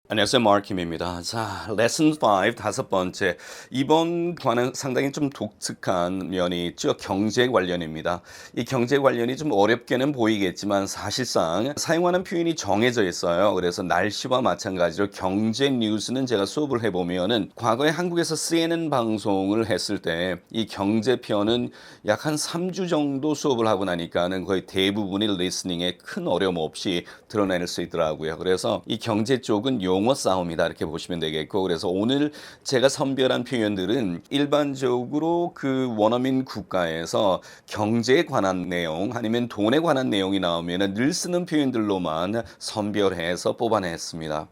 안녕하세요. 마르킴입니다. 자, 레슨 5 다섯 번째. 이번 과는 상당히 좀 독특한 면이 있죠. 경제 관련입니다. 이 경제 관련이 좀 어렵게는 보이겠지만 사실상 사용하는 표현이 정해져 있어요. 그래서 날씨와 마찬가지로 경제 뉴스는 제가 수업을 해보면은 과거에 한국에서 CNN 방송을 했을 때 이 경제 편은 약 한 3주 정도 수업을 하고 나니까는 거의 대부분이 리스닝에 큰 어려움 없이 드러낼 수 있더라고요. 그래서 이 경제 쪽은 용어 싸움이다 이렇게 보시면 되겠고, 그래서 오늘 제가 선별한 표현들은 일반적으로 그 원어민 국가에서 경제에 관한 내용 아니면 돈에 관한 내용이 나오면 늘 쓰는 표현들로만 선별해서 뽑아냈습니다.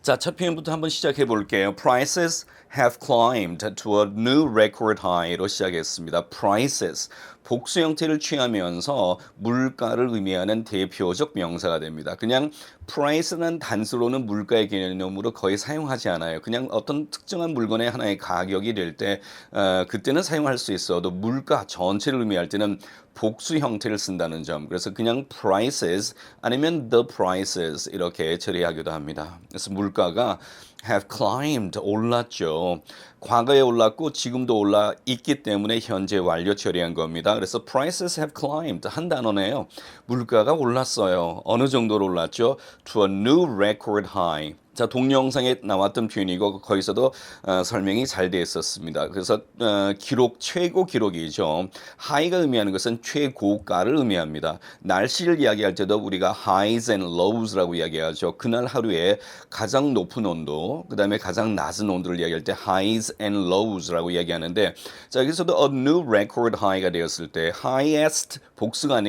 자, 첫 표현부터 한번 시작해 볼게요. Prices have climbed to a new record high로 시작했습니다. Prices, 복수 형태를 취하면서 물가를 의미하는 대표적 명사가 됩니다. 그냥 price는 단수로는 물가의 개념으로 거의 사용하지 않아요. 그냥 어떤 특정한 물건의 하나의 가격이 될 때 그때는 사용할 수 있어도 물가 전체를 의미할 때는 복수 형태를 쓴다는 점. 그래서 그냥 prices 아니면 the prices 이렇게 처리하기도 합니다. 그래서 물가가 have climbed 올랐죠. 과거에 올랐고 지금도 올라 있기 때문에 현재 완료 처리한 겁니다. 그래서 prices have climbed 한 단어네요. 물가가 올랐어요. 어느 정도로 올랐죠? To a new record high. 자, 동영상에 나왔던 표현이고 거기서도 설명이 잘 되어 있었습니다. 그래서 기록, 최고 기록이죠. high가 의미하는 것은 최고가를 의미합니다. 날씨를 이야기할 때도 우리가 highs and lows라고 이야기하죠. 그날 하루에 가장 높은 온도, 그 다음에 가장 낮은 온도를 이야기할 때 highs and lows라고 이야기하는데, 자, 여기서도 a new record high가 되었을 때 highest 복수가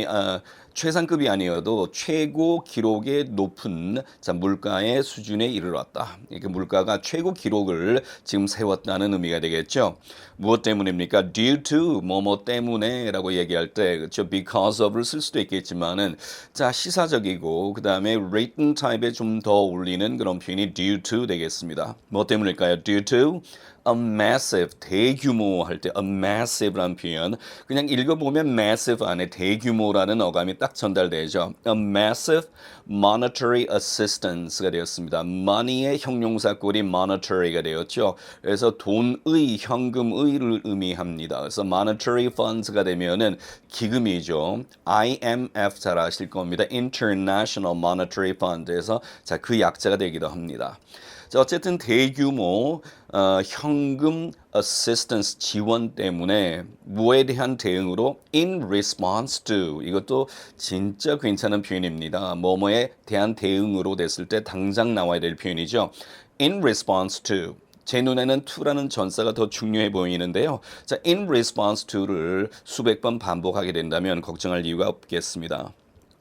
최상급이 아니어도 최고 기록의 높은 물가의 수준에 이르렀다. 이렇게 물가가 최고 기록을 지금 세웠다는 의미가 되겠죠. 무엇 때문입니까? Due to 뭐뭐 때문에라고 얘기할 때 그렇죠. Because of를 쓸 수도 있겠지만은 자, 시사적이고 그 다음에 written type에 좀 더 어울리는 그런 표현이 due to 되겠습니다. 뭐 때문일까요? Due to a massive, 대규모 할 때 a massive라는 표현 그냥 읽어보면 massive 안에 대규모라는 어감이 딱 전달되죠. A massive monetary assistance가 되었습니다. money의 형용사 꼴이 monetary가 되었죠. 그래서 돈의, 현금의를 의미합니다. 그래서 monetary funds가 되면은 기금이죠. IMF 잘 아실 겁니다. International Monetary Fund에서 자, 그 약자가 되기도 합니다. 자, 어쨌든 대규모 현금 assistance 지원 때문에 뭐에 대한 대응으로 in response to 이것도 진짜 괜찮은 표현입니다. 뭐뭐에 대한 대응으로 됐을 때 당장 나와야 될 표현이죠. in response to 제 눈에는 to라는 전사가 더 중요해 보이는데요. 자, in response to를 수백 번 반복하게 된다면 걱정할 이유가 없겠습니다.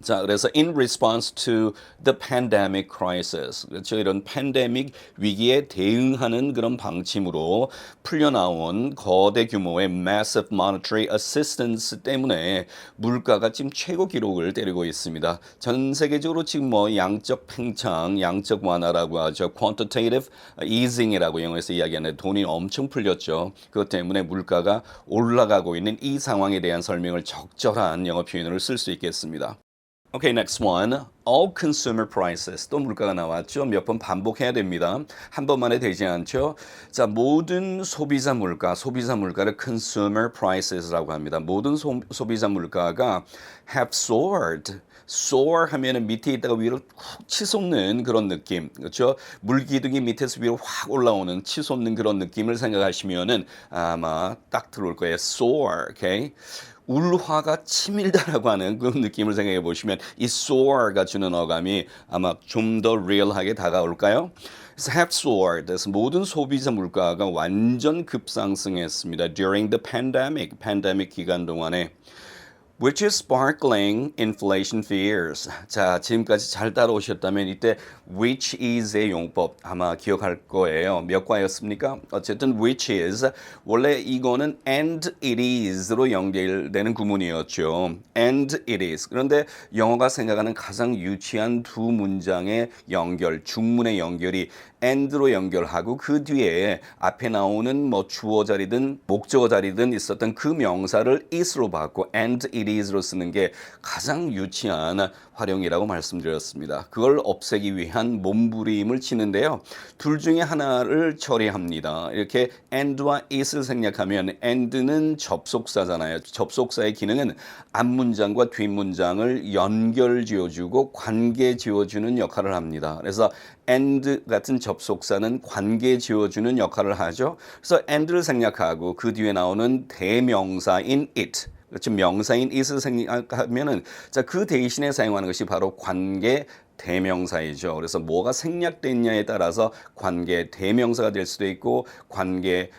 자, 그래서 in response to the pandemic crisis, 그렇죠. 이런 팬데믹 위기에 대응하는 그런 방침으로 풀려나온 거대 규모의 massive monetary assistance 때문에 물가가 지금 최고 기록을 때리고 있습니다. 전 세계적으로 지금 뭐 양적 팽창, 양적 완화라고 하죠. quantitative easing이라고 영어에서 이야기하는데 돈이 엄청 풀렸죠. 그것 때문에 물가가 올라가고 있는 이 상황에 대한 설명을 적절한 영어 표현으로 쓸 수 있겠습니다. Okay, next one. All consumer prices. 또 물가가 나왔죠. 몇 번 반복해야 됩니다. 한 번만에 되지 않죠. 자, 모든 소비자 물가를 consumer prices라고 합니다. 모든 소비자 물가가 have soared. soar 하면은 밑에 있다가 위로 훅 치솟는 그런 느낌. 그렇죠? 물기둥이 밑에서 위로 확 올라오는 치솟는 그런 느낌을 생각하시면은 아마 딱 들어올 거예요. soar. Okay? 울화가 치밀다라고 하는 그런 느낌을 생각해 보시면 이 soar가 주는 어감이 아마 좀 더 리얼하게 다가올까요? 그래서 have soared. 그래서 모든 소비자 물가가 완전 급상승했습니다. During the pandemic 기간 동안에. Which is sparkling inflation fears. 자, 지금까지 잘 따라오셨다면 이때 which is의 용법 아마 기억할 거예요. 몇 과였습니까? 어쨌든 which is 원래 이거는 and it is로 연결되는 구문이었죠. and it is. 그런데 영어가 생각하는 가장 유치한 두 문장의 연결, 중문의 연결이 and로 연결하고 그 뒤에 앞에 나오는 뭐 주어 자리든 목적어 자리든 있었던 그 명사를 is로 바꿔 and it insanieties로 쓰는 게 가장 유치한 활용이라고 말씀드렸습니다. 그걸 없애기 위한 몸부림을 치는데요. 둘 중에 하나를 처리합니다. 이렇게 and와 is를 생략하면 and는 접속사잖아요. 접속사의 기능은 앞문장과 뒷문장을 연결 지어주고 관계 지어주는 역할을 합니다. 그래서 and 같은 접속사는 관계 지어주는 역할을 하죠. 그래서 and를 생략하고 그 뒤에 나오는 대명사인 it, 그렇죠. 명사인 it을 생략하면은 자, 그 대신에 사용하는 것이 바로 관계 대명사이죠. 그래서 뭐가 생략됐냐에 따라서 관계 대명사가 될 수도 있고 관계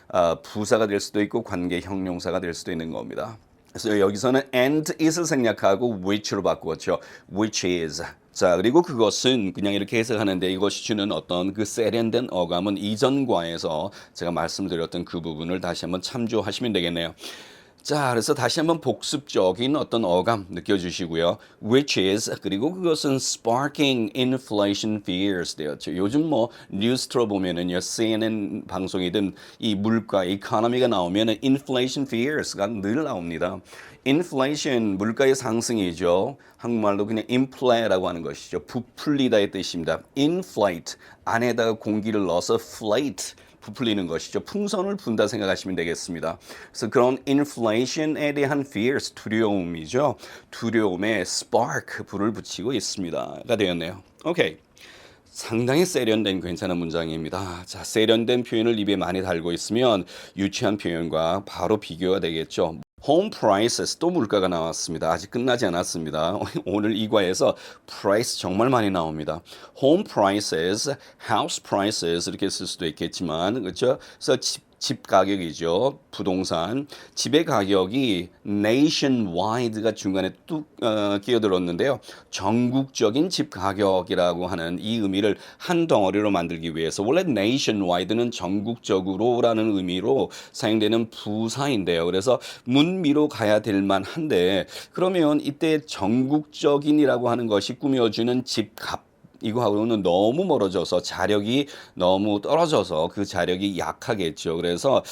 부사가 될 수도 있고 관계 형용사가 될 수도 있는 겁니다. 그래서 여기서는 and is를 생략하고 which로 바꾸었죠. which is. 자, 그리고 그것은 그냥 이렇게 해석하는데 이것이 주는 어떤 그 세련된 어감은 이전 과에서 제가 말씀드렸던 그 부분을 다시 한번 참조하시면 되겠네요. 자, 그래서 다시 한번 복습적인 어떤 어감 느껴주시고요. Which is, 그리고 그것은 sparking inflation fears 되었죠. 요즘 뭐 뉴스 틀어보면은요, CNN 방송이든 이 물가, 이코노미가 나오면은 inflation fears가 늘 나옵니다. inflation, 물가의 상승이죠. 한국말로 그냥 inflate라고 하는 것이죠. 부풀리다의 뜻입니다. inflate, 안에다가 공기를 넣어서 flate, 부풀리는 것이죠. 풍선을 분다 생각하시면 되겠습니다. 그래서 그런 inflation에 대한 fears, 두려움이죠. 두려움에 spark, 불을 붙이고 있습니다.가 되었네요. 오케이. 상당히 세련된 괜찮은 문장입니다. 자, 세련된 표현을 입에 많이 달고 있으면 유치한 표현과 바로 비교가 되겠죠. Home prices, 또 물가가 나왔습니다. 아직 끝나지 않았습니다. 오늘 이 과에서 price 정말 많이 나옵니다. Home prices, house prices 이렇게 쓸 수도 있겠지만 그렇죠? 그래서 집 가격이죠. 부동산. 집의 가격이 nationwide가 중간에 뚝 끼어들었는데요. 전국적인 집 가격이라고 하는 이 의미를 한 덩어리로 만들기 위해서 원래 nationwide는 전국적으로라는 의미로 사용되는 부사인데요. 그래서 문미로 가야 될 만한데 그러면 이때 전국적인이라고 하는 것이 꾸며주는 집값 이거하고는 너무 멀어져서 자력이 너무 떨어져서 그 자력이 약하겠죠. 그래서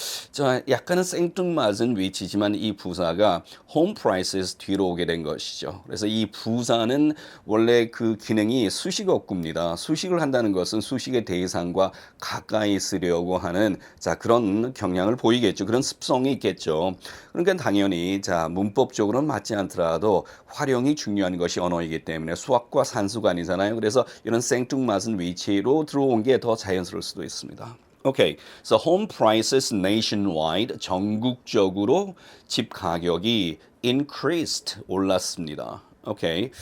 약간은 생뚱맞은 위치지만 이 부사가 home prices 뒤로 오게 된 것이죠. 그래서 이 부사는 원래 그 기능이 수식어구입니다. 수식을 한다는 것은 수식의 대상과 가까이 있으려고 하는 그런 경향을 보이겠죠. 그런 습성이 있겠죠. 그러니까 당연히 문법적으로는 맞지 않더라도 활용이 중요한 것이 언어이기 때문에 수학과 산수가 아니잖아요. 그래서 이런 생뚱맞은 위치로 들어온 게 더 자연스러울 수도 있습니다. Okay, so home prices nationwide 전국적으로 집 가격이 increased 올랐습니다. Okay,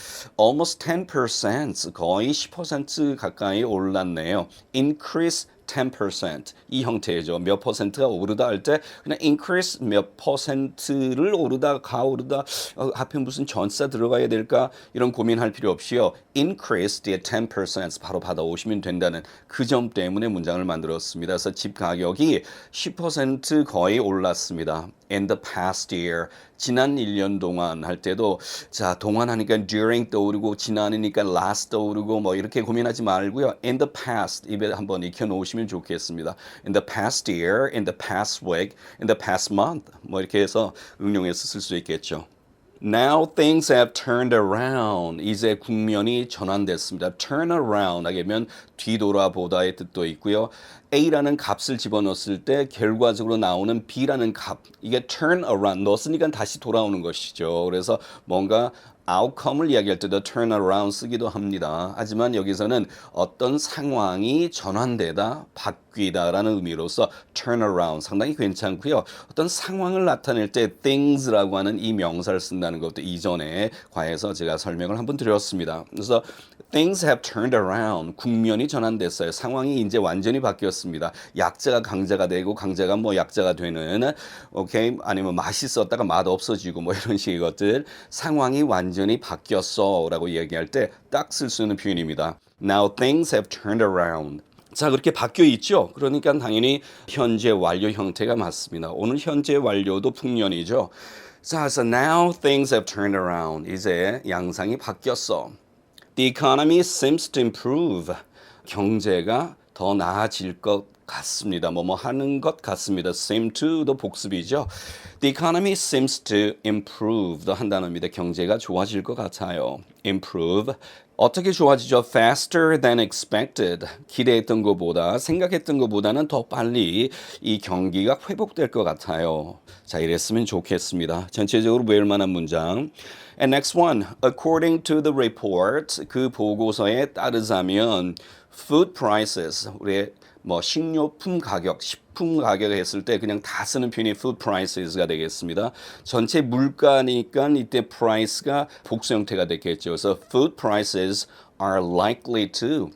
almost 10% 거의 10% 가까이 올랐네요. Increase 10% 이 형태죠. 몇 퍼센트가 오르다 할 때 그냥 increase 몇 퍼센트를 오르다 가오르다 앞에 무슨 전사 들어가야 될까 이런 고민할 필요 없이요. increase 뒤에 10% 바로 받아오시면 된다는 그 점 때문에 문장을 만들었습니다. 그래서 집 가격이 10% 거의 올랐습니다. In the past year 지난 1년 동안 할 때도 동안 하니까 during 떠오르고 지난이니까 last 떠오르고 뭐 이렇게 고민하지 말고요. In the past 입에 한번 익혀 놓으시면 좋겠습니다. In the past year, in the past week, in the past month 뭐 이렇게 해서 응용해서 쓸 수 있겠죠. Now things have turned around. 이제 국면이 전환됐습니다. Turn around 하면 뒤돌아보다의 뜻도 있고요. A라는 값을 집어넣었을 때 결과적으로 나오는 B라는 값. 이게 turn around 넣었으니까 다시 돌아오는 것이죠. 그래서 뭔가 outcome을 이야기할 때도 turn around 쓰기도 합니다. 하지만 여기서는 어떤 상황이 전환되다, 바뀌다라는 의미로서 turn around 상당히 괜찮고요. 어떤 상황을 나타낼 때 things라고 하는 이 명사를 쓴다는 것도 이전에 과에서 제가 설명을 한번 드렸습니다. 그래서 things have turned around. 국면이 전환됐어요. 상황이 이제 완전히 바뀌었습니다. 약자가 강자가 되고 강자가 뭐 약자가 되는 오케이 아니면 맛있었다가 맛 없어지고 뭐 이런 식의 것들 상황이 완전히 바뀌었어 라고 얘기할 때 딱 쓸 수 있는 표현입니다. Now things have turned around. 자, 그렇게 바뀌어 있죠. 그러니까 당연히 현재 완료 형태가 맞습니다. 오늘 현재 완료도 풍년이죠. 자, 그래서 now things have turned around. 이제 양상이 바뀌었어. The economy seems to improve. 경제가 더 나아질 것 같습니다. 뭐뭐 하는 것 같습니다. seem to도 복습이죠. The economy seems to improve 한 단어입니다. 경제가 좋아질 것 같아요. improve. 어떻게 좋아지죠? faster than expected. 기대했던 것보다, 생각했던 것보다는 더 빨리 이 경기가 회복될 것 같아요. 자, 이랬으면 좋겠습니다. 전체적으로 외울 만한 문장. And next one. According to the report, 그 보고서에 따르자면 food prices, 우리의 뭐 식료품 가격, 식품 가격을 했을 때 그냥 다 쓰는 표현이 food prices가 되겠습니다. 전체 물가니까 이때 price가 복수 형태가 되겠죠. 그래서 food prices are likely to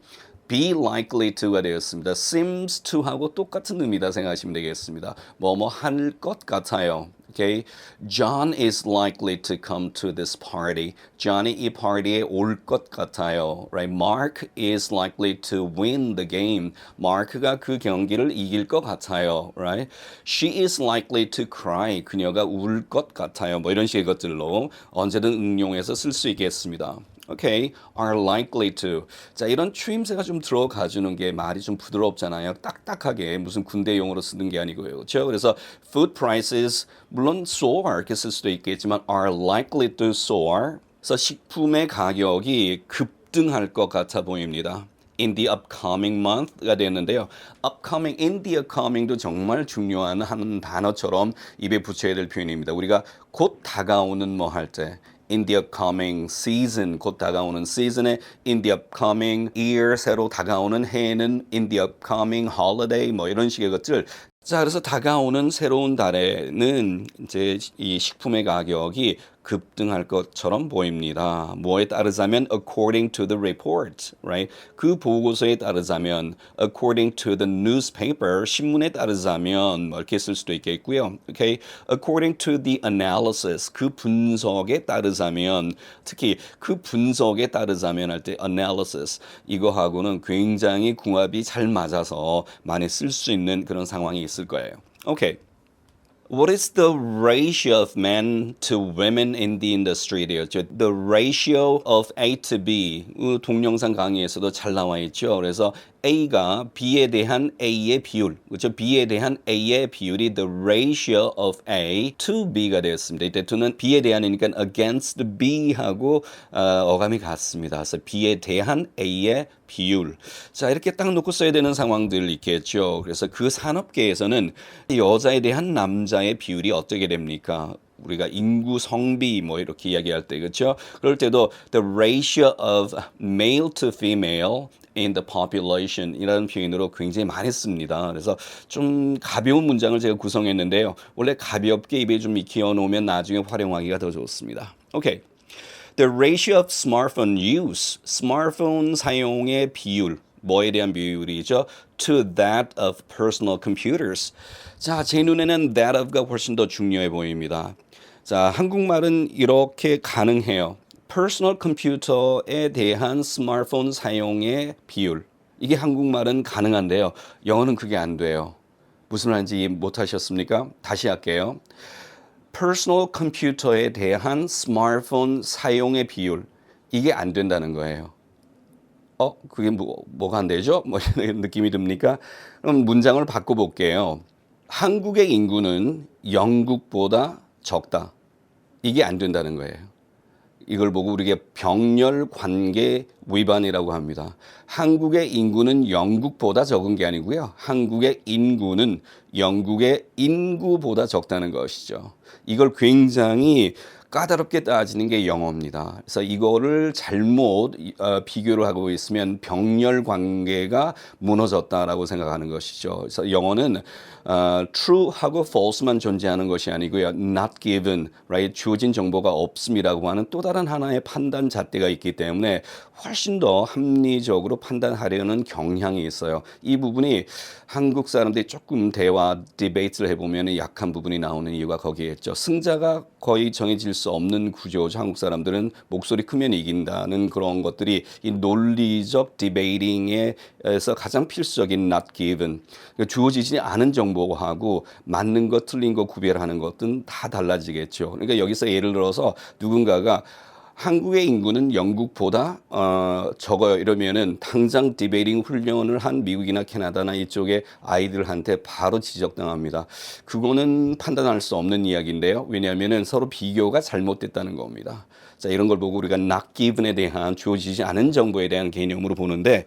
be likely to가 되었습니다. seems to 하고 똑같은 의미다 생각하시면 되겠습니다. 뭐뭐 할 것 같아요. Okay, John is likely to come to this party. John이 이 파티에 올 것 같아요. Right? Mark is likely to win the game. 마크가 그 경기를 이길 것 같아요. Right? She is likely to cry. 그녀가 울 것 같아요. 뭐 이런 식의 것들로 언제든 응용해서 쓸 수 있겠습니다. Okay, are likely to. 자, 이런 추임새가 좀 들어가주는 게 말이 좀 부드럽잖아요. 딱딱하게 무슨 군대 용어로 쓰는 게 아니고요. 그렇죠? 그래서 food prices 물론 soar 이렇게 쓸 수도 있겠지만 are likely to soar. 그래서 식품의 가격이 급등할 것 같아 보입니다. In the upcoming month가 되는데요. upcoming, in the upcoming도 정말 중요한 한 단어처럼 입에 붙여야 될 표현입니다. 우리가 곧 다가오는 뭐 할 때 in the upcoming season, 곧 다가오는 시즌에 in the upcoming year, 새로 다가오는 해는 in the upcoming holiday, 뭐 이런 식의 것들. 자, 그래서 다가오는 새로운 달에는 이제 이 식품의 가격이 급등할 것처럼 보입니다. 뭐에 따르자면 according to the report, right? 그 보고서에 따르자면 according to the newspaper, 신문에 따르자면 뭐 이렇게 쓸 수도 있겠고요. Okay? According to the analysis, 그 분석에 따르자면 특히 그 분석에 따르자면 할 때 analysis 이거하고는 굉장히 궁합이 잘 맞아서 많이 쓸 수 있는 그런 상황이 있을 거예요. Okay. What is the ratio of men to women in the industry? 되었죠. The ratio of A to B. 동영상 강의에서도 잘 나와 있죠. 그래서 A가 B에 대한 A의 비율, 그렇죠? B에 대한 A의 비율이 the ratio of A to B가 되었습니다. 이때 to는 B에 대한이니까 against B하고 어감이 같습니다. 그래서 B에 대한 A의 비율. 자, 이렇게 딱 놓고 써야 되는 상황들 있겠죠. 그래서 그 산업계에서는 여자에 대한 남자의 비율이 어떻게 됩니까? 우리가 인구 성비 뭐 이렇게 이야기할 때 그렇죠? 그럴 때도 the ratio of male to female in the population 이라는 표현으로 굉장히 많이 씁니다. 그래서 좀 가벼운 문장을 제가 구성했는데요. 원래 가볍게 입에 좀 익혀 놓으면 나중에 활용하기가 더 좋습니다. 오케이. The ratio of smartphone use, 스마트폰 사용의 비율, 뭐에 대한 비율이죠? To that of personal computers. 자, 제 눈에는 that of가 훨씬 더 중요해 보입니다. 자, 한국말은 이렇게 가능해요. personal 컴퓨터에 대한 스마트폰 사용의 비율. 이게 한국말은 가능한데요. 영어는 그게 안 돼요. 무슨 말인지 이해 못 하셨습니까? 다시 할게요. personal 컴퓨터에 대한 스마트폰 사용의 비율. 이게 안 된다는 거예요. 그게 뭐가 안 되죠? 뭐 이런 느낌이 듭니까? 그럼 문장을 바꿔볼게요. 한국의 인구는 영국보다 적다. 이게 안 된다는 거예요. 이걸 보고 우리가 병렬 관계 위반이라고 합니다. 한국의 인구는 영국보다 적은 게 아니고요. 한국의 인구는 영국의 인구보다 적다는 것이죠. 이걸 굉장히 까다롭게 따지는 게 영어입니다. 그래서 이거를 잘못 비교를 하고 있으면 병렬 관계가 무너졌다라고 생각하는 것이죠. 그래서 영어는 true하고 false만 존재하는 것이 아니고요. not given, right? 주어진 정보가 없음이라고 하는 또 다른 하나의 판단 잣대가 있기 때문에 훨씬 더 합리적으로 판단하려는 경향이 있어요. 이 부분이 한국 사람들이 조금 대화, 디베이트를 해보면 약한 부분이 나오는 이유가 거기에 있죠. 승자가 거의 정해질 수 없는 구조죠. 한국 사람들은 목소리 크면 이긴다는 그런 것들이 이 논리적 디베이팅에서 가장 필수적인 not given. 주어지지 않은 정보하고 맞는 것, 틀린 거 구별하는 것은 다 달라지겠죠. 그러니까 여기서 예를 들어서 누군가가 한국의 인구는 영국보다 적어요. 이러면은 당장 디베이팅 훈련을 한 미국이나 캐나다나 이쪽의 아이들한테 바로 지적당합니다. 그거는 판단할 수 없는 이야기인데요. 왜냐하면은 서로 비교가 잘못됐다는 겁니다. 자, 이런 걸 보고 우리가 not given에 대한 주어지지 않은 정보에 대한 개념으로 보는데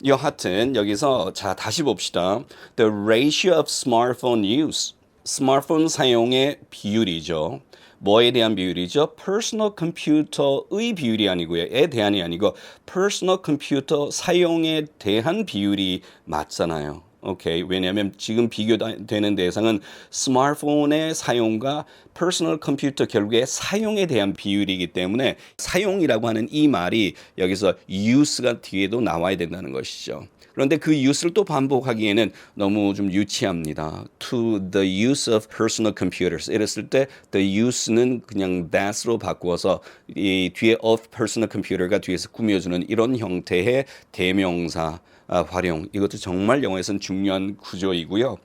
여하튼 여기서 자 다시 봅시다. The ratio of smartphone use. 스마트폰 사용의 비율이죠. 뭐에 대한 비율이죠? 퍼스널 컴퓨터의 비율이 아니고요. 에 대한이 아니고 퍼스널 컴퓨터 사용에 대한 비율이 맞잖아요. 오케이. 왜냐하면 지금 비교되는 대상은 스마트폰의 사용과 퍼스널 컴퓨터 결국에 사용에 대한 비율이기 때문에 사용이라고 하는 이 말이 여기서 use가 뒤에도 나와야 된다는 것이죠. 그런데 그 use를 또 반복하기에는 너무 좀 유치합니다. To the use of personal computers. 이랬을 때 the use는 그냥 that으로 바꾸어서 이 뒤에 of personal computer가 뒤에서 꾸며주는 이런 형태의 대명사 활용. 이것도 정말 영어에서는 중요한 구조이고요.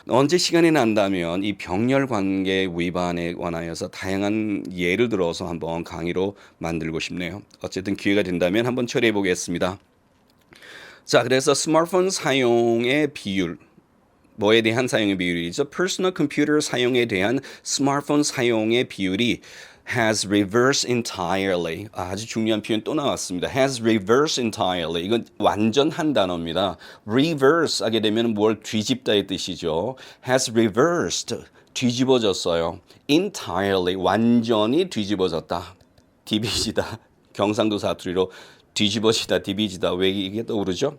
언제 시간이 난다면 이 병렬 관계 위반에 관하여서 다양한 예를 들어서 한번 강의로 만들고 싶네요. 어쨌든 기회가 된다면 한번 처리해 보겠습니다. 자, 그래서 스마트폰 사용의 비율, 뭐에 대한 사용의 비율이죠? 퍼스널 컴퓨터 사용에 대한 스마트폰 사용의 비율이 has reversed entirely. 아주 중요한 표현 또 나왔습니다. has reversed entirely. 이건 완전 한 단어입니다. reverse 하게 되면 뭘 뒤집다의 뜻이죠. has reversed. 뒤집어졌어요. entirely. 완전히 뒤집어졌다. 디비지다. 경상도 사투리로 뒤집어지다, 디비지다. 왜 이게 떠오르죠?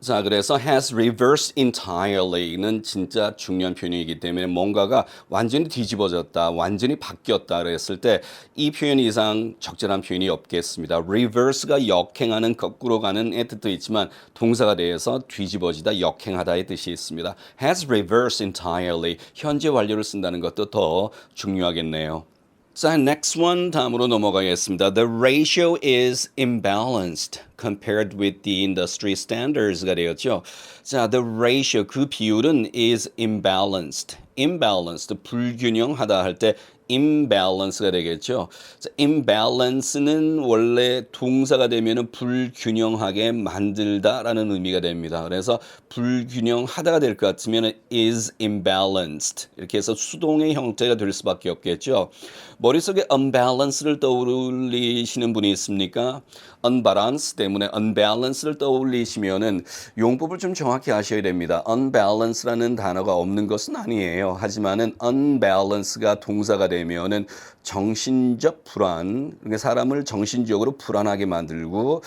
자, 그래서 has reversed entirely는 진짜 중요한 표현이기 때문에 뭔가가 완전히 뒤집어졌다, 완전히 바뀌었다 그랬을 때 이 표현 이상 적절한 표현이 없겠습니다. reverse가 역행하는, 거꾸로 가는 의 뜻도 있지만 동사가 돼서 뒤집어지다, 역행하다의 뜻이 있습니다. has reversed entirely, 현재 완료를 쓴다는 것도 더 중요하겠네요. 자, next one 다음으로 넘어가겠습니다. The ratio is imbalanced compared with the industry standards가 되었죠. 자, the ratio 그 비율은 is imbalanced. imbalanced 불균형하다 할 때 imbalance가 되겠죠. 자, imbalance는 원래 동사가 되면은 불균형하게 만들다라는 의미가 됩니다. 그래서 불균형하다가 될 것 같으면 is imbalanced 이렇게 해서 수동의 형태가 될 수밖에 없겠죠. 머릿속에 unbalance를 떠올리시는 분이 있습니까? unbalance 때문에 unbalance를 떠올리시면은 용법을 좀 정확히 아셔야 됩니다. unbalance라는 단어가 없는 것은 아니에요. 하지만은 unbalance가 동사가 되면은 정신적 불안, 그러니까 사람을 정신적으로 불안하게 만들고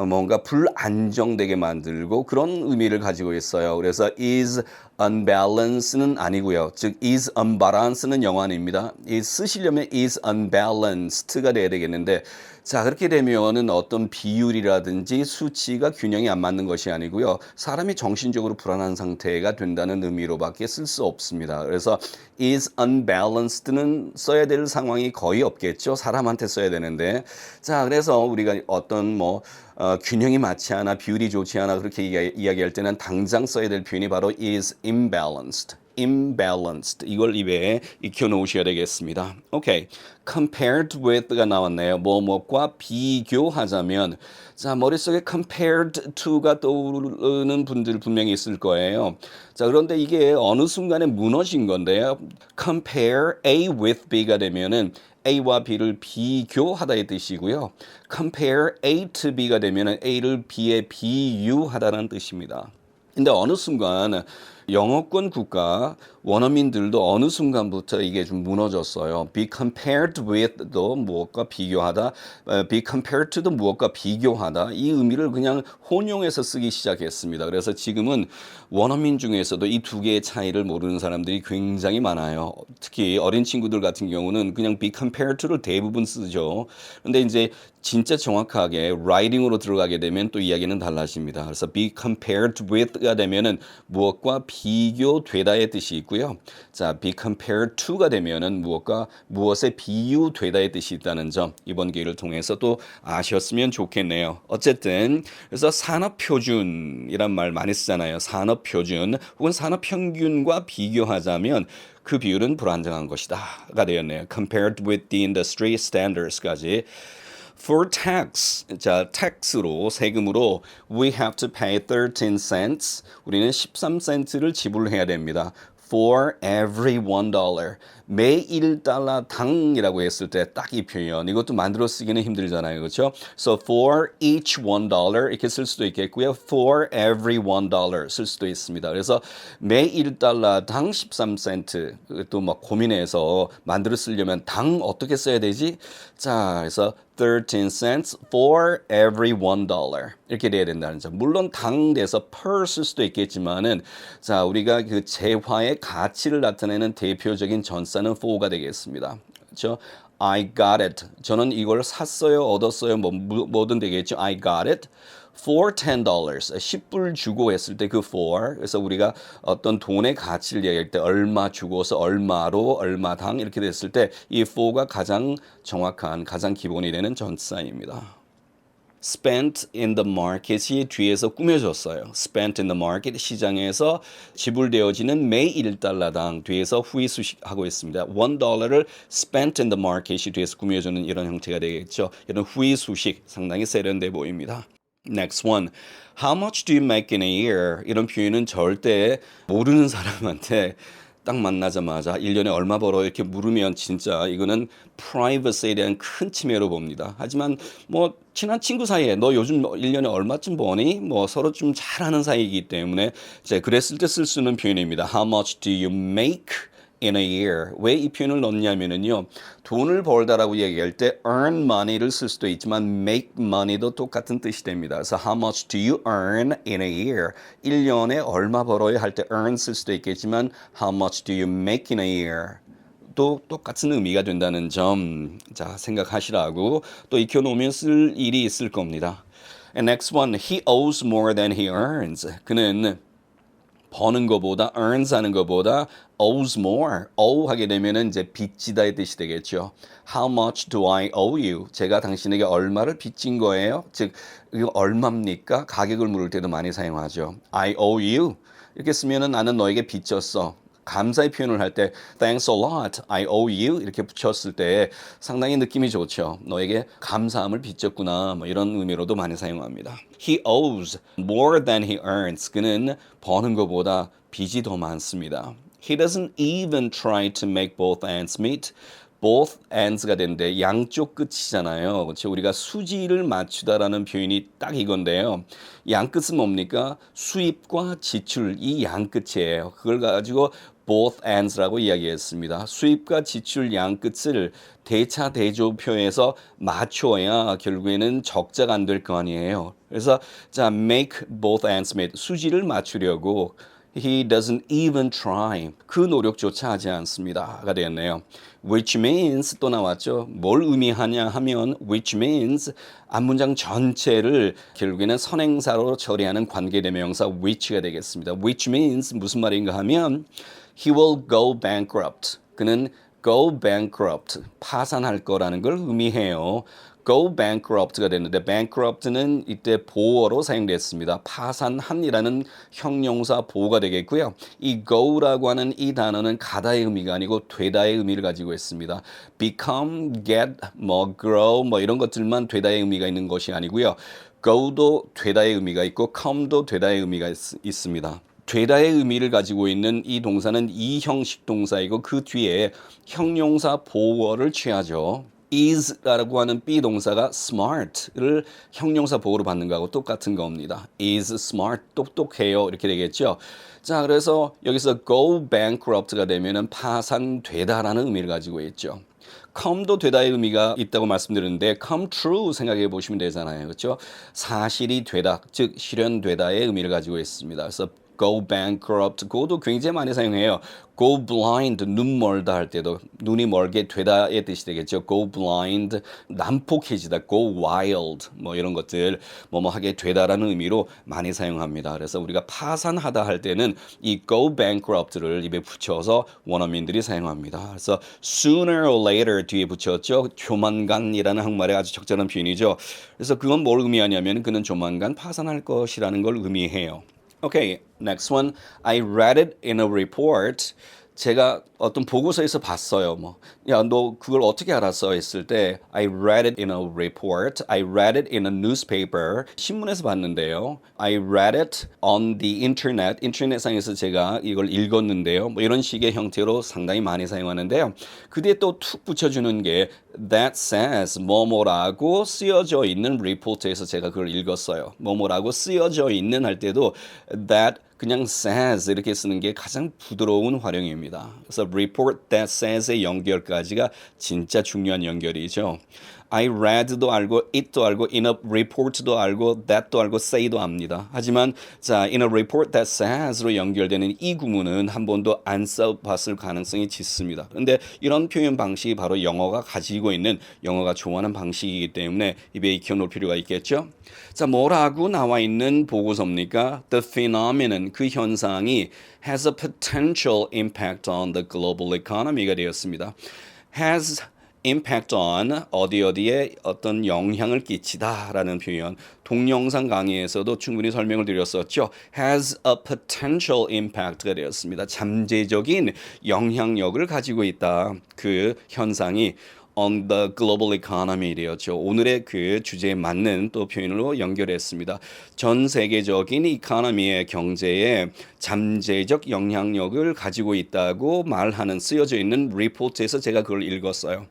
뭔가 불안정되게 만들고 그런 의미를 가지고 있어요. 그래서 is unbalance는 아니고요. 즉 is unbalance는 영어 아닙니다. 이 쓰시려면 is unbalanced가 돼야 되겠는데 자, 그렇게 되면은 어떤 비율이라든지 수치가 균형이 안 맞는 것이 아니고요. 사람이 정신적으로 불안한 상태가 된다는 의미로밖에 쓸 수 없습니다. 그래서 is unbalanced는 써야 될 상황이 거의 없겠죠. 사람한테 써야 되는데. 자, 그래서 우리가 어떤 균형이 맞지 않아, 비율이 좋지 않아 그렇게 이야기할 때는 당장 써야 될 표현이 바로 is imbalanced. imbalanced 이걸 입에 익혀 놓으셔야 되겠습니다. 오케이. compared with가 나왔네요. 뭐뭐과 비교하자면 자, 머릿속에 compared to가 떠오르는 분들 분명히 있을 거예요. 자, 그런데 이게 어느 순간에 무너진 건데요. compare A with B가 되면은 A와 B를 비교하다의 뜻이고요. compare A to B가 되면은 A를 B에 비유하다는 뜻입니다. 근데 어느 순간 영어권 국가 원어민들도 어느 순간부터 이게 좀 무너졌어요. be compared with도 무엇과 비교하다, be compared to도 무엇과 비교하다 이 의미를 그냥 혼용해서 쓰기 시작했습니다. 그래서 지금은 원어민 중에서도 이 두 개의 차이를 모르는 사람들이 굉장히 많아요. 특히 어린 친구들 같은 경우는 그냥 be compared to를 대부분 쓰죠. 근데 이제 진짜 정확하게 writing으로 들어가게 되면 또 이야기는 달라집니다. 그래서 be compared with가 되면은 무엇과 비교되다의 뜻이 있고요. 자, be compared to가 되면은 무엇에 비유되다의 뜻이 있다는 점 이번 기회를 통해서 또 아셨으면 좋겠네요. 어쨌든 그래서 산업표준이란 말 많이 쓰잖아요. 산업표준 혹은 산업평균과 비교하자면 그 비율은 불안정한 것이다가 되었네요. compared with the industry standards까지. For tax, 자, tax로 세금으로 we have to pay 13 cents. 우리는 13센트를 지불해야 됩니다. For every $1. 매 1달러당이라고 했을 때 딱 이 표현. 이것도 만들어 쓰기는 힘들잖아요. 그렇죠? So for each $1 이렇게 쓸 수도 있겠고요. For every $1 쓸 수도 있습니다. 그래서 매 1달러당 13센트. 또 막 고민해서 만들어 쓰려면 당 어떻게 써야 되지? 자, 그래서 13 cents for every $1. 이렇게 돼야 된다는 점. 물론 당 대서 per 쓸 수도 있겠지만은 자, 우리가 그 재화의 가치를 나타내는 대표적인 전사는 for가 되겠습니다. 그렇죠? I got it. 저는 이걸 샀어요, 얻었어요, 뭐든 되겠죠. I got it. For $10, 10불 주고 했을 때 그 for, 그래서 우리가 어떤 돈의 가치를 얘기할 때 얼마 주고서 얼마로, 얼마당 이렇게 됐을 때 이 for가 가장 정확한, 가장 기본이 되는 전치사입니다. spent in the market이 뒤에서 꾸며졌어요. spent in the market, 시장에서 지불되어지는 매 1달러당 뒤에서 후위수식하고 있습니다. $1를 spent in the market이 뒤에서 꾸며주는 이런 형태가 되겠죠. 이런 후위수식 상당히 세련돼 보입니다. Next one. How much do you make in a year? 이런 표현은 절대 모르는 사람한테 딱 만나자마자 1년에 얼마 벌어 이렇게 물으면 진짜 이거는 프라이버시에 대한 큰 침해로 봅니다. 하지만 뭐 친한 친구 사이에 너 요즘 1년에 얼마쯤 버니? 뭐 서로 좀 잘하는 사이이기 때문에 이제 그랬을 때 쓸 수 있는 표현입니다. How much do you make in a year? 왜 이 표현을 넣냐면은요. 돈을 벌다라고 얘기할 때 earn money를 쓸 수도 있지만 make money도 똑같은 뜻이 됩니다. 그래서 how much do you earn in a year? 1년에 얼마 벌어요 할 때 earn 쓸 수도 있겠지만 how much do you make in a year? 또 똑같은 의미가 된다는 점, 자, 생각하시라고 또 익혀놓으면 쓸 일이 있을 겁니다. And next one, he owes more than he earns. 그는 버는 것보다 earns 하는 것보다 owes more. owe 하게 되면은 이제 빚지다의 뜻이 되겠죠. How much do I owe you? 제가 당신에게 얼마를 빚진 거예요? 즉 이거 얼마입니까? 가격을 물을 때도 많이 사용하죠. I owe you. 이렇게 쓰면은 나는 너에게 빚졌어. 감사의 표현을 할 때 thanks a lot, I owe you 이렇게 붙였을 때 상당히 느낌이 좋죠. 너에게 감사함을 빚졌구나 뭐 이런 의미로도 많이 사용합니다. He owes more than he earns. 그는 버는 것보다 빚이 더 많습니다. He doesn't even try to make both ends meet. both ends가 되는데 양쪽 끝이잖아요. 그렇죠? 우리가 수지를 맞추다라는 표현이 딱 이건데요. 양 끝은 뭡니까? 수입과 지출 이 양 끝이에요. 그걸 가지고 both ends라고 이야기했습니다. 수입과 지출 양 끝을 대차대조표에서 맞춰야 결국에는 적자가 안 될 거 아니에요. 그래서 자 make both ends meet 수지를 맞추려고 He doesn't even try. 그 노력조차 하지 않습니다가 되었네요. Which means 또 나왔죠. 뭘 의미하냐 하면 which means 앞문장 전체를 결국에는 선행사로 처리하는 관계대명사 which가 되겠습니다. Which means 무슨 말인가 하면 he will go bankrupt. 그는 go bankrupt, 파산할 거라는 걸 의미해요. go bankrupt가 됐는데 bankrupt는 이때 보어로 사용됐습니다. 파산한이라는 형용사 보어가 되겠고요. 이 go라고 하는 이 단어는 가다의 의미가 아니고 되다의 의미를 가지고 있습니다. become, get, grow 이런 것들만 되다의 의미가 있는 것이 아니고요. go도 되다의 의미가 있고 come도 되다의 의미가 있습니다. 되다의 의미를 가지고 있는 이 동사는 이 형식 동사이고 그 뒤에 형용사 보어를 취하죠. is라고 하는 비동사가 smart를 형용사 보호로 받는 거하고 똑같은 겁니다. is smart, 똑똑해요 이렇게 되겠죠. 자, 그래서 여기서 go bankrupt가 되면은 파산되다라는 의미를 가지고 있죠. come도 되다의 의미가 있다고 말씀드렸는데 come true 생각해 보시면 되잖아요. 그렇죠? 사실이 되다, 즉 실현되다의 의미를 가지고 있습니다. 그래서 go bankrupt, go도 굉장히 많이 사용해요. go blind, 눈 멀다 할 때도 눈이 멀게 되다의 뜻이 되겠죠. go blind, 난폭해지다, go wild, 이런 것들 하게 되다라는 의미로 많이 사용합니다. 그래서 우리가 파산하다 할 때는 이 go bankrupt를 입에 붙여서 원어민들이 사용합니다. 그래서 sooner or later 뒤에 붙였죠. 조만간이라는 한국말의 아주 적절한 표현이죠. 그래서 그건 뭘 의미하냐면 그는 조만간 파산할 것이라는 걸 의미해요. Okay, next one. I read it in a report. 제가 어떤 보고서에서 봤어요. 뭐, 야, 너 그걸 어떻게 알았어? 했을 때, I read it in a report. I read it in a newspaper. 신문에서 봤는데요. I read it on the internet. 인터넷상에서 제가 이걸 읽었는데요. 뭐 이런 식의 형태로 상당히 많이 사용하는데요. 그 뒤에 또 툭 붙여주는 게 that says 뭐뭐라고 쓰여져 있는 리포트에서 제가 그걸 읽었어요. 뭐뭐라고 쓰여져 있는 할 때도 that 그냥 says 이렇게 쓰는 게 가장 부드러운 활용입니다. 그래서 report that says의 연결까지가 진짜 중요한 연결이죠. I read도 알고, it도 알고, in a report도 알고, that도 알고, say도 압니다. 하지만 자, in a report that says로 연결되는 이 구문은 한 번도 안 써봤을 가능성이 짙습니다. 그런데 이런 표현 방식이 바로 영어가 가지고 있는 영어가 좋아하는 방식이기 때문에 입에 익혀놓을 필요가 있겠죠. 자, 뭐라고 나와 있는 보고서입니까? The phenomenon, 그 현상이 has a potential impact on the global economy가 되었습니다. has impact on 어디에 어떤 영향을 끼치다라는 표현 동영상 강의에서도 충분히 설명을 드렸었죠. has a potential impact가 되었습니다. 잠재적인 영향력을 가지고 있다. 그 현상이 on the global economy 되었죠. 오늘의 그 주제에 맞는 또 표현으로 연결했습니다. 전 세계적인 이코노미의 경제에 잠재적 영향력을 가지고 있다고 말하는 쓰여져 있는 리포트에서 제가 그걸 읽었어요.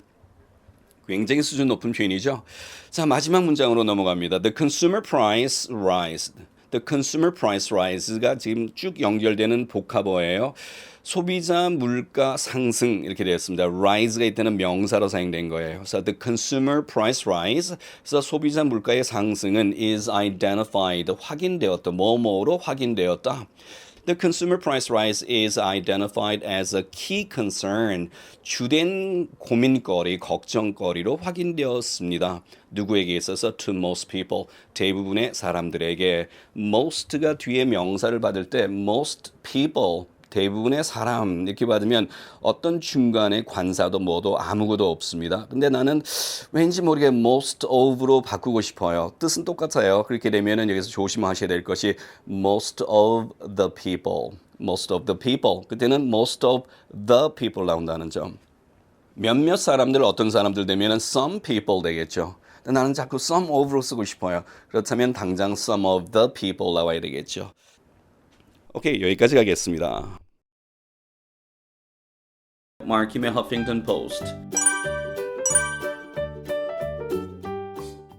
굉장히 수준 높은 표현이죠. 자, 마지막 문장으로 넘어갑니다. The consumer price rise. The consumer price rise가 지금 쭉 연결되는 복합어예요. 소비자 물가 상승 이렇게 되었습니다. rise가 이때는 명사로 사용된 거예요. 그래서 the consumer price rise. 그래서 소비자 물가의 상승은 is identified 확인되었다. 뭐뭐로 확인되었다. The consumer price rise is identified as a key concern. 주된 고민거리, 걱정거리로 확인되었습니다. 누구에게 있어서 to most people, 대부분의 사람들에게. most가 뒤에 명사를 받을 때 most people, 대부분의 사람 이렇게 받으면 어떤 중간에 관사도 뭐도 아무것도 없습니다. 근데 나는 왠지 모르게 most of로 바꾸고 싶어요. 뜻은 똑같아요. 그렇게 되면은 여기서 조심하셔야 될 것이 most of the people, most of the people. 그때는 most of the people 나온다는 점. 몇몇 사람들 어떤 사람들 되면은 some people 되겠죠. 나는 자꾸 some of로 쓰고 싶어요. 그렇다면 당장 some of the people 나와야 되겠죠. 오케이, 여기까지 가겠습니다. 마키의 허핑턴 포스트.